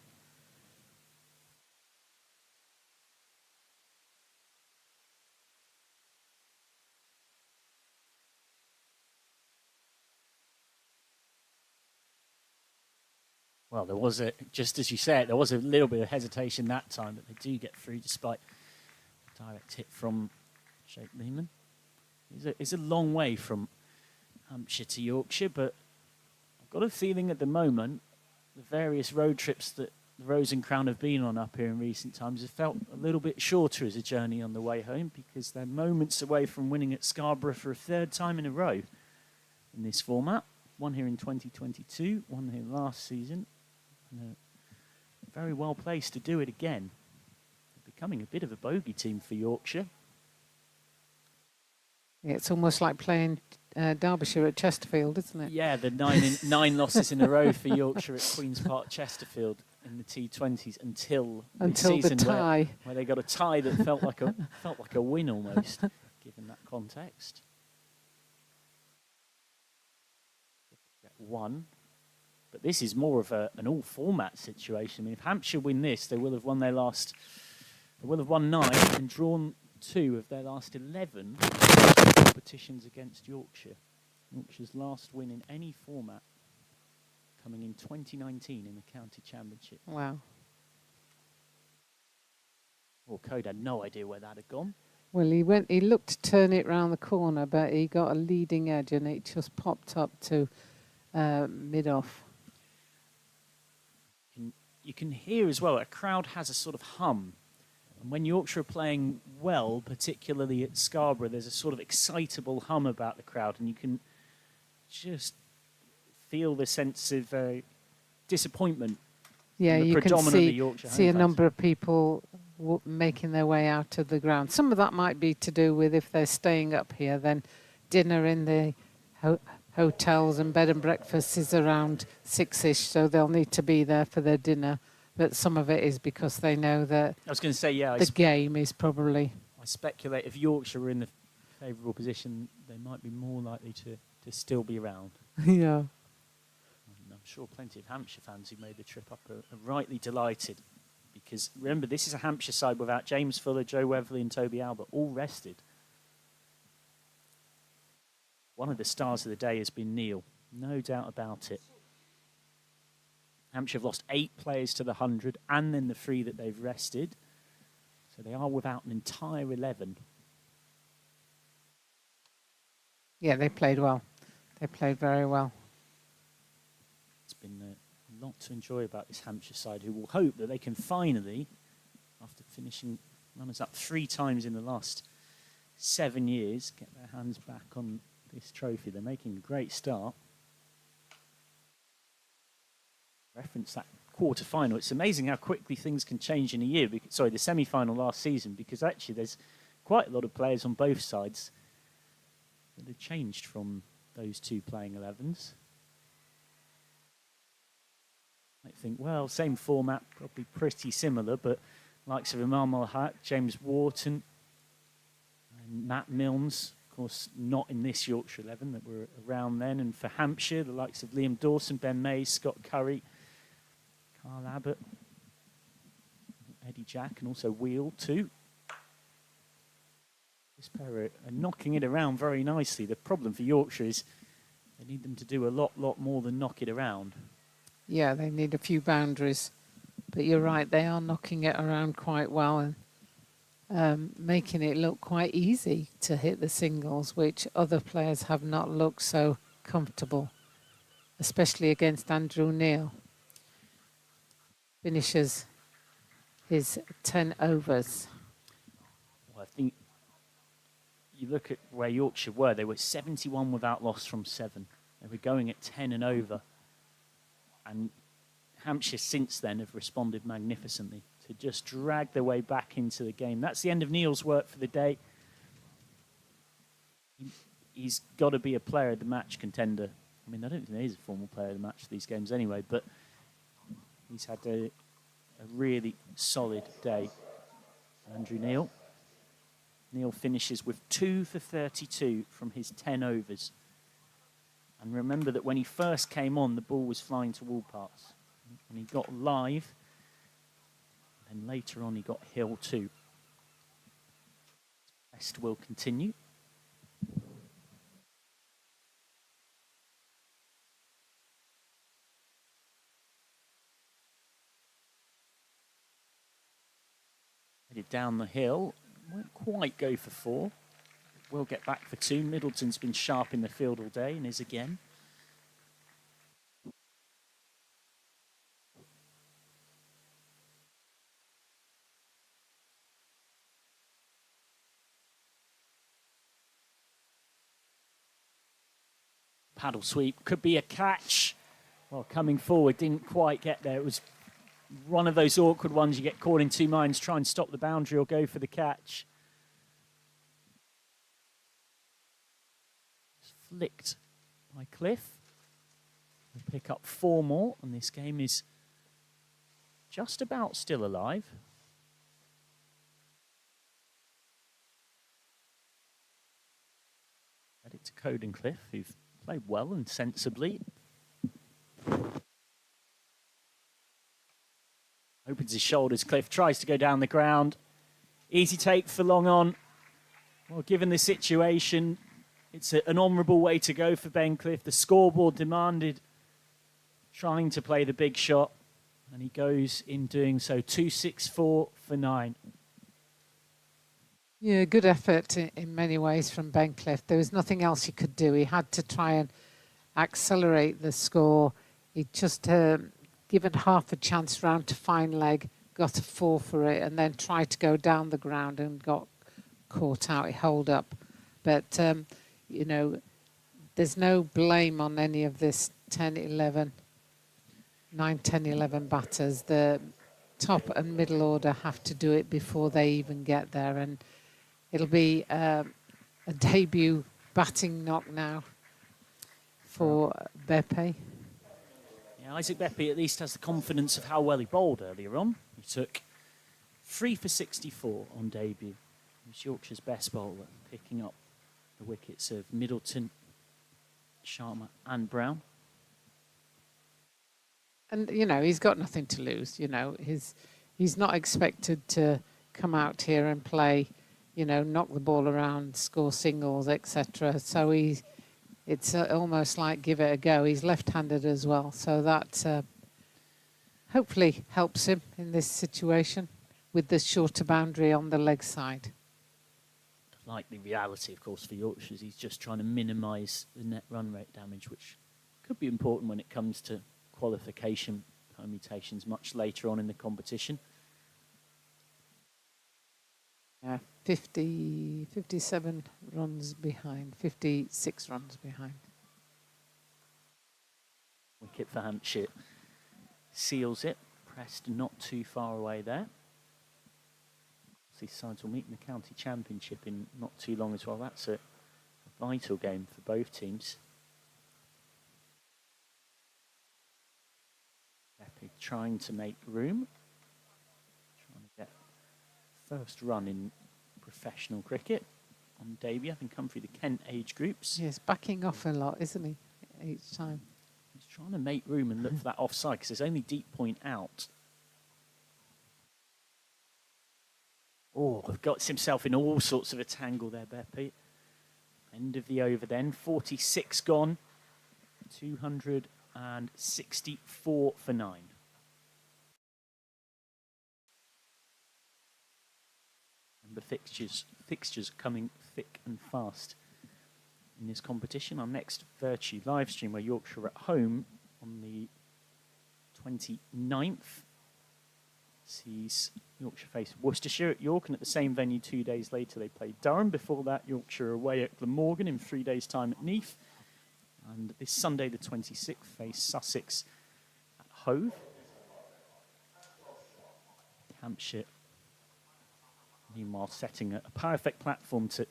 Well, there was just as you said, there was a little bit of hesitation that time, but they do get through despite a direct hit from Sheikh Lehman. It's a long way from Hampshire to Yorkshire, but I've got a feeling at the moment, the various road trips that the Rose and Crown have been on up here in recent times have felt a little bit shorter as a journey on the way home, because they're moments away from winning at Scarborough for a 3rd time in a row in this format. One here in 2022, one here last season. And very well placed to do it again. They're becoming a bit of a bogey team for Yorkshire. It's almost like playing Derbyshire at Chesterfield, isn't it? Yeah, the nine losses in a row for Yorkshire at Queen's Park Chesterfield in the T20s until the tie, where they got a tie that felt like a win almost, given that context. One, but this is more of an all-format situation. I mean, if Hampshire win this, they will have won 9 and drawn 2 of their last 11 competitions against Yorkshire. Yorkshire's last win in any format coming in 2019 in the county championship. Wow. Well, Code had no idea where that had gone. Well, he looked to turn it round the corner, but he got a leading edge and it just popped up to mid-off. You can hear as well, a crowd has a sort of hum. And when Yorkshire are playing well, particularly at Scarborough, there's a sort of excitable hum about the crowd, and you can just feel the sense of disappointment. Yeah, you can see a fans. number of people making their way out of the ground. Some of that might be to do with if they're staying up here, then dinner in the hotels and bed and breakfast is around 6-ish, so they'll need to be there for their dinner. But some of it is because they know that I was going to say, yeah, the game is probably... I speculate if Yorkshire were in the favourable position, they might be more likely to still be around. Yeah. And I'm sure plenty of Hampshire fans who made the trip up are rightly delighted. Because remember, this is a Hampshire side without James Fuller, Joe Weatherly and Toby Albert, all rested. One of the stars of the day has been Neil, no doubt about it. Hampshire have lost 8 players to the 100 and then the 3 that they've rested. So they are without an entire 11. Yeah, they played well. They played very well. It's been a lot to enjoy about this Hampshire side, who will hope that they can finally, after finishing runners-up 3 times in the last 7 years, get their hands back on this trophy. They're making a great start. Reference that quarter-final. It's amazing how quickly things can change in a year. The semi-final last season, because actually there's quite a lot of players on both sides that have changed from those 2 playing 11s. I think, well, same format, probably pretty similar, but likes of Imam Al-Haq, James Wharton, and Matt Milnes, of course, not in this Yorkshire 11 that were around then. And for Hampshire, the likes of Liam Dawson, Ben Mays, Scott Curry, Carl Abbott, Eddie Jack, and also Wheel too. This pair are knocking it around very nicely. The problem for Yorkshire is they need them to do a lot more than knock it around. Yeah, they need a few boundaries. But you're right, they are knocking it around quite well and making it look quite easy to hit the singles, which other players have not looked so comfortable, especially against Andrew Neil. Finishes his 10 overs. Well, I think you look at where Yorkshire were, they were 71 without loss from 7. They were going at 10 and over. And Hampshire since then have responded magnificently to just drag their way back into the game. That's the end of Neil's work for the day. He's got to be a player of the match contender. I mean, I don't think he's a formal player of the match for these games anyway, but he's had a really solid day. Andrew Neil. Neil finishes with 2 for 32 from his 10 overs. And remember that when he first came on, the ball was flying to all parts. And he got live. And later on, he got hill too. Best will continue. Headed down the hill. Won't quite go for 4. Will get back for 2. Middleton's been sharp in the field all day and is again. Paddle sweep could be a catch. Well, coming forward, didn't quite get there. It was one of those awkward ones you get caught in 2 minds, try and stop the boundary or go for the catch. flicked by Cliff. We'll pick up 4 more, and this game is just about still alive. Credit to Code and Cliff, who've played well and sensibly. Opens his shoulders. Cliff tries to go down the ground. Easy take for long on. Well, given the situation, it's an honourable way to go for Ben Cliff. The scoreboard demanded trying to play the big shot, and he goes in doing so. 2-6-4 for 9. Yeah, good effort in many ways from Ben Cliff. There was nothing else he could do. He had to try and accelerate the score. He just given half a chance round to fine leg, got a 4 for it, and then tried to go down the ground and got caught out. He held up. But, you know, there's no blame on any of this 9, 10, 11 batters. The top and middle order have to do it before they even get there. And it'll be a debut batting knock now for Beppe. Yeah, Isaac Beppe at least has the confidence of how well he bowled earlier on. He took 3 for 64 on debut. He was Yorkshire's best bowler, picking up the wickets of Middleton, Sharma and Brown. And, you know, he's got nothing to lose. You know, he's not expected to come out here and play, you know, knock the ball around, score singles, etc. So it's almost like give it a go. He's left-handed as well. So that hopefully helps him in this situation with the shorter boundary on the leg side. Like the reality, of course, for Yorkshire is he's just trying to minimise the net run rate damage, which could be important when it comes to qualification permutations much later on in the competition. 57 runs behind, 56 runs behind. Wicket for Hampshire seals it, pressed not too far away there. These sides will meet in the county championship in not too long as well. That's a vital game for both teams. Beppe trying to make room, trying to get first run in professional cricket on debut, having come through the Kent age groups. Yes, backing off a lot, isn't he, each time? He's trying to make room and look for that offside because there's only deep point out. Oh, got himself in all sorts of a tangle there, Beppe. End of the over then. 46 gone. 264 for 9. And the fixtures coming thick and fast in this competition. Our next Virtue live stream, where Yorkshire are at home on the 29th. Sees Yorkshire face Worcestershire at York, and at the same venue 2 days later they played Durham. Before that, Yorkshire away at Glamorgan in 3 days' time at Neath. And this Sunday the 26th face Sussex at Hove. Hampshire, meanwhile, setting a perfect platform to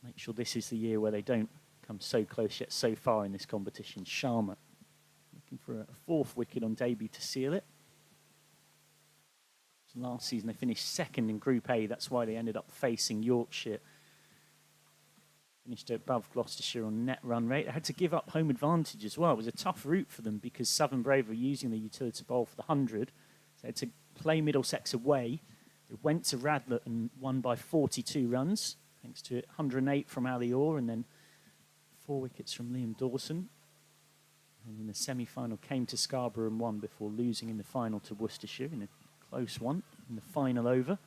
make sure this is the year where they don't come so close yet so far in this competition. Sharma looking for a 4th wicket on debut to seal it. Last season they finished 2nd in Group A, that's why they ended up facing Yorkshire. Finished above Gloucestershire on net run rate. They had to give up home advantage as well. It was a tough route for them because Southern Brave were using the utility bowl for the 100. So they had to play Middlesex away. They went to Radlett and won by 42 runs, thanks to 108 from Ali Orr and then 4 wickets from Liam Dawson. And in the semi-final came to Scarborough and won before losing in the final to Worcestershire in a close one in the final over.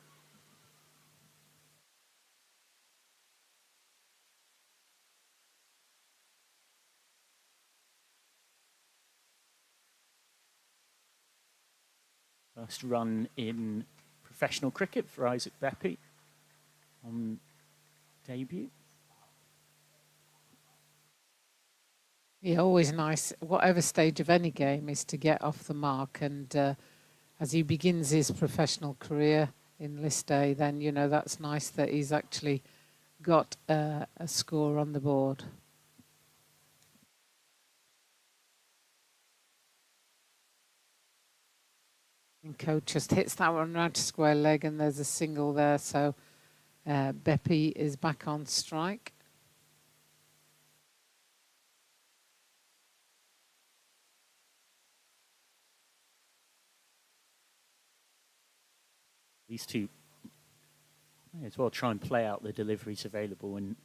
First run in professional cricket for Isaac Beppe on debut. Yeah, always nice, whatever stage of any game, is to get off the mark. And as he begins his professional career in List Day, then, you know, that's nice that he's actually got a score on the board. Inco just hits that one round to square leg, and there's a single there. So Bepi is back on strike. These two may as well try and play out the deliveries available and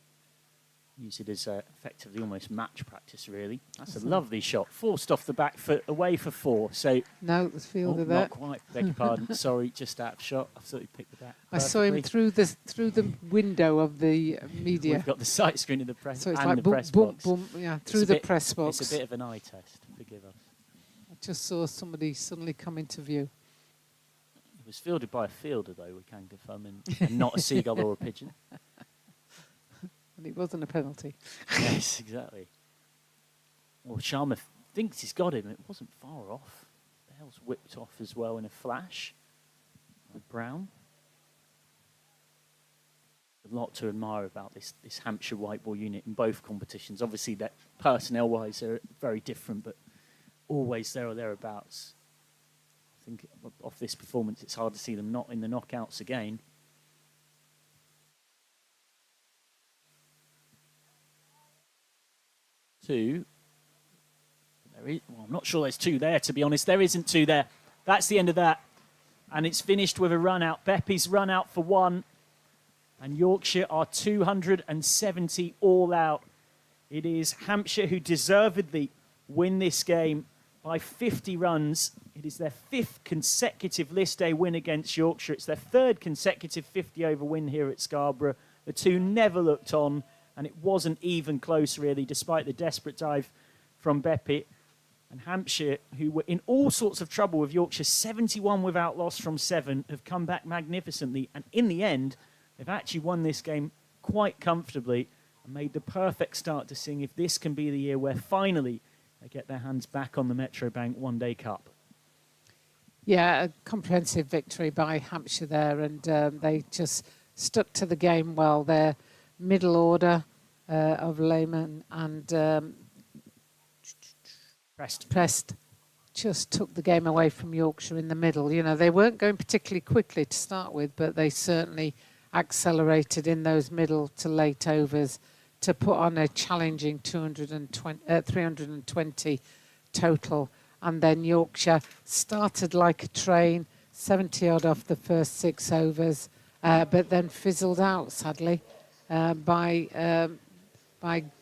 use it as effectively almost match practice, really. That's a lovely shot. Forced off the back foot, away for 4. So no, the fielder there. Not quite. Beg your pardon. Sorry, just out of shot. I thought he picked the back. I saw him through the window of the media. We've got the sight screen of the press so it's and like the boom, press boom, box. boom, yeah, through the press box. It's a bit of an eye test. Forgive us. I just saw somebody suddenly come into view. It was fielded by a fielder, though, we can confirm, and not a seagull or a pigeon. And it wasn't a penalty. Yes, exactly. Well, Sharma thinks he's got him. It wasn't far off. Bale's whipped off as well in a flash by Brown. A lot to admire about this Hampshire white ball unit in both competitions. Obviously, that personnel-wise are very different, but always there or thereabouts. I think off this performance, it's hard to see them not in the knockouts again. Two. Well, I'm not sure there's 2 there, to be honest. There isn't 2 there. That's the end of that. And it's finished with a run out. Bepi's run out for 1. And Yorkshire are 270 all out. It is Hampshire who deservedly win this game by 50 runs. It is their 5th consecutive list day win against Yorkshire. It's their 3rd consecutive 50-over win here at Scarborough. The two never looked on. And it wasn't even close, really, despite the desperate dive from Bepi. And Hampshire, who were in all sorts of trouble with Yorkshire, 71 without loss from 7, have come back magnificently. And in the end, they've actually won this game quite comfortably and made the perfect start to seeing if this can be the year where finally they get their hands back on the Metrobank One Day Cup. Yeah, a comprehensive victory by Hampshire there, and they just stuck to the game well. Their middle order of Lehman and Prest just took the game away from Yorkshire in the middle. You know, they weren't going particularly quickly to start with, but they certainly accelerated in those middle to late overs to put on a challenging 320 total. And then Yorkshire started like a train, 70 odd off the first 6 overs, but then fizzled out, sadly, by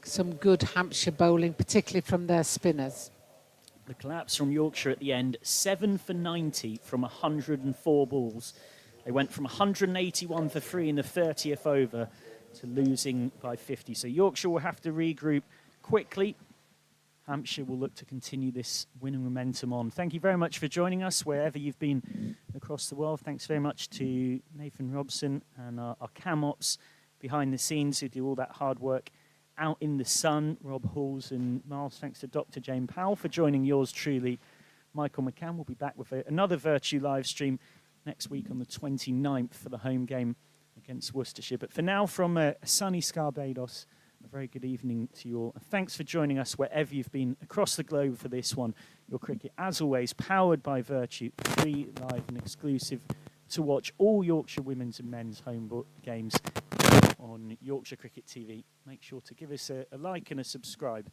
some good Hampshire bowling, particularly from their spinners. The collapse from Yorkshire at the end, 7 for 90 from 104 balls. They went from 181 for 3 in the 30th over to losing by 50. So Yorkshire will have to regroup quickly. Hampshire will look to continue this winning momentum on. Thank you very much for joining us wherever you've been across the world. Thanks very much to Nathan Robson and our cam ops behind the scenes who do all that hard work out in the sun. Rob Halls and Miles, thanks to Dr. Jane Powell for joining yours truly. Michael McCann will be back with another Virtue live stream next week on the 29th for the home game against Worcestershire. But for now, from sunny Scarbados, a very good evening to you all. And thanks for joining us wherever you've been across the globe for this one. Your cricket, as always, powered by Virtue, free, live and exclusive to watch all Yorkshire women's and men's home games on Yorkshire Cricket TV. Make sure to give us a like and a subscribe.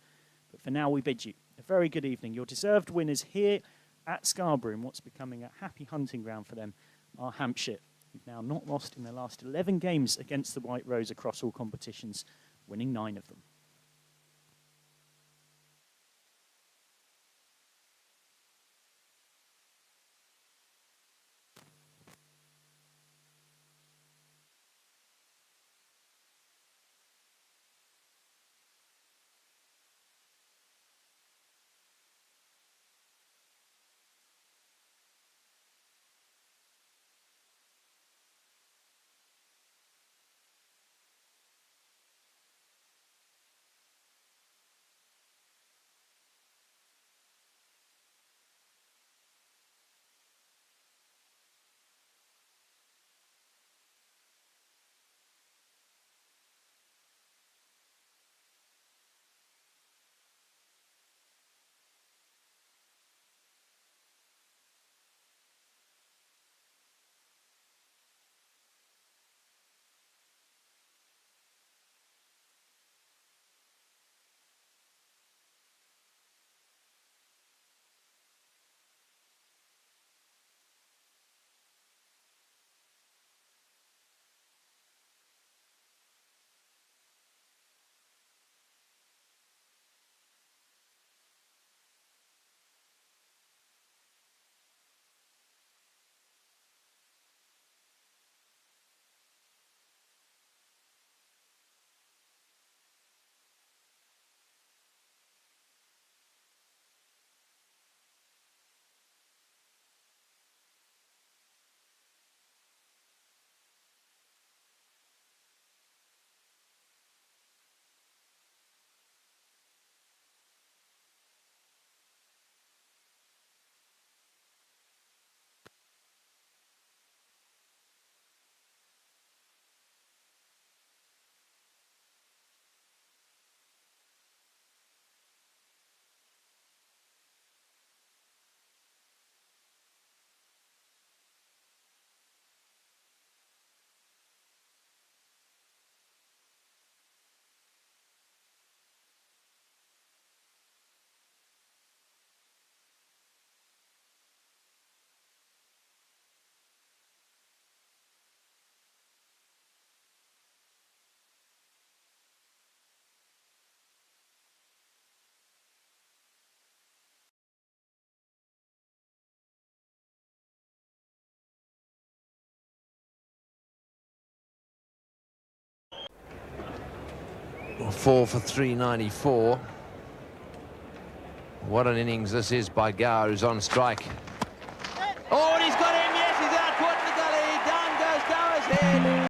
But for now, we bid you a very good evening. Your deserved winners here at Scarborough, in what's becoming a happy hunting ground for them, are Hampshire, who've now not lost in their last 11 games against the White Rose across all competitions, winning 9 of them. 4 for 394. What an innings this is by Gower, who's on strike. Oh, and he's got him, yes, he's out towards the gully. Down goes Gower's head.